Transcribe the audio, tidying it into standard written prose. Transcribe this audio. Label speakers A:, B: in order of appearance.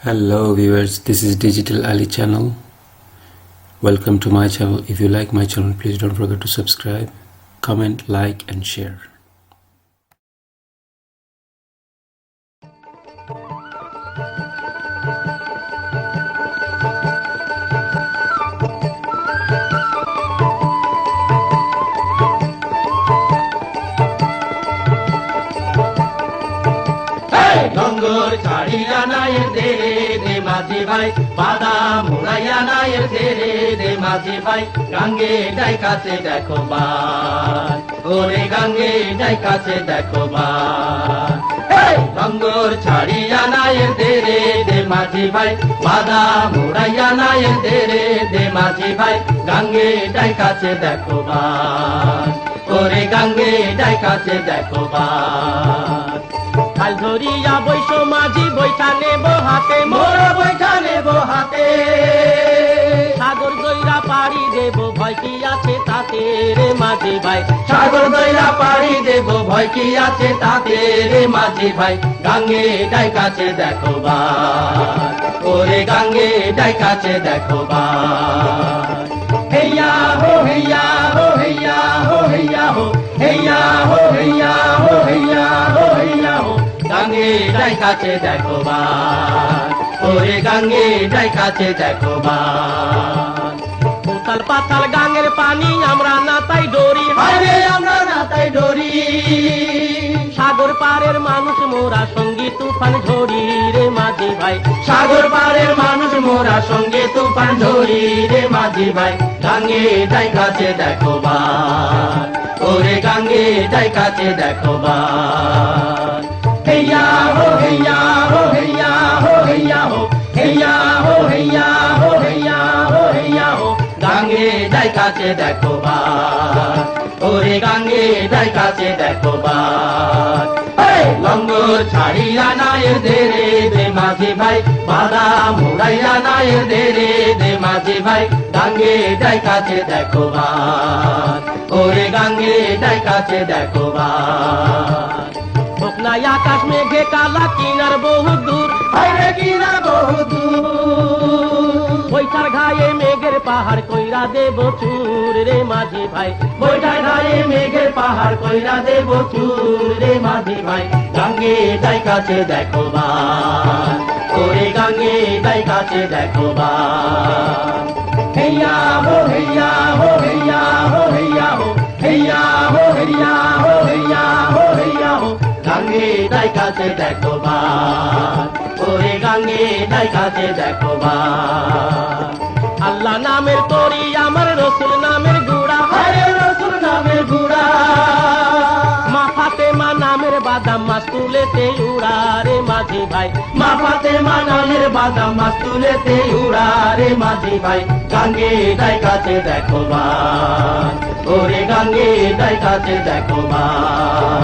A: Hello viewers, this is Digital Ali channel. Welcome to my channel. If you like my channel, please don't forget to subscribe, comment, like and share.
B: লঙ্গর ছাড়িয়া নায়ের দে দে মাঝি ভাই, বাদাম মুড়াইয়া নায়ের দে দে মাঝি ভাই, গাঙ্গে যাই কাছে দেখো ভাই, ওরে গাঙ্গে যাই কাছে দেখো ভাই। লঙ্গর ছাড়িয়া নায়ের দে দে মাঝি ভাই, বাদাম মুড়াইয়া নায়ের দে দে মাঝি ভাই, গাঙ্গে যাই কাছে দেখো ভাই, ওরে গাঙ্গে যাই কাছে দেখো ভাই। হাল ধরিয়া বৈশ মাঝি বৈঠা নেব হাতে, মোরা বৈঠা নেব হাতে, সাগর দইরা পাড়ি দেব ভয় কি আছে তাতে রে মাঝি ভাই, সাগর দইরা পাড়ি দেব ভয় কি আছে তাতে রে মাঝি ভাই, গাঙ্গে যাই কাছে দেখো ভাই, ওরে গাঙ্গে যাই কাছে দেখো ভাই। হেইয়া হো হেইয়া হো হেইয়া হো হেইয়া হো হেইয়া হো হেইয়া হো হেইয়া হো হেইয়া হো, গাঙ্গে যাই কাছে দেখো ভাই, ওরে গাঙ্গে যাই কাছে দেখো ভাই। উতাল পাতাল গাঙ্গের পানি আমরা না তাই ডরি, হায়রে আমরা না তাই ডরি, সাগর পারের মানুষ মোরা সঙ্গী তুফান ঝরি রে মাঝি ভাই, সাগর পারের মানুষ মোরা সঙ্গে তুফান ঝরি রে মাঝি ভাই, গাঙ্গে যাই কাছে দেখো ভাই, ওরে গাঙ্গে যাই কাছে দেখো ভাই। হেইয়া হো হেইয়া হো হেইয়া হো হেইয়া হো হেইয়া হো হেইয়া হো হেইয়া হো হেইয়া হো, গাঙ্গে যাই কাছে দেখো ভাই, ওরে গাঙ্গে যাই কাছে দেখো ভাই। লঙ্গর ছাড়িয়া নায়ের দে দে মাঝি ভাই, বাদাম মুড়াইয়া নায়ের দে দে মাঝি ভাই, গাঙ্গে যাই কাছে দেখো ভাই, ওরে গাঙ্গে যাই কাছে দেখো ভাই। নাই আকাশ মেঘে কালা কিনার বহু দূর, হায়রে কিনার বহু দূর, বৈঠার ঘায়ে মেঘের পাহাড় কইরা দেব চুর রে মাঝি ভাই, বৈঠার ঘায়ে মেঘের পাহাড় কইরা দেব চুর রে মাঝি ভাই, গাঙ্গে যাই কাছে দেখো ভাই, ওরে গাঙ্গে যাই কাছে দেখো ভাই। হেইয়া হো হেইয়া হো হেইয়া হো হেইয়া হো হেইয়া হো হেইয়া হো হেইয়া হো হেইয়া হো, গাঙ্গে যাই কাছে দেখো ভাই, ওরে গাঙ্গে যাই কাছে দেখো ভাই। আল্লাহ নামের তরি আমার রসুল নামের গুড়া, হায়রে রসুল নামের গুড়া, মা ফাতেমা নামের বাদাম মাছ তুলেতে উড়া রে মাঝি ভাই, মা ফাতেমা নামের বাদাম মাছ তুলেতে উড়া রে মাঝি ভাই, গাঙ্গে যাই কাছে দেখো ভাই, ওরে গাঙ্গে যাই কাছে দেখো ভাই।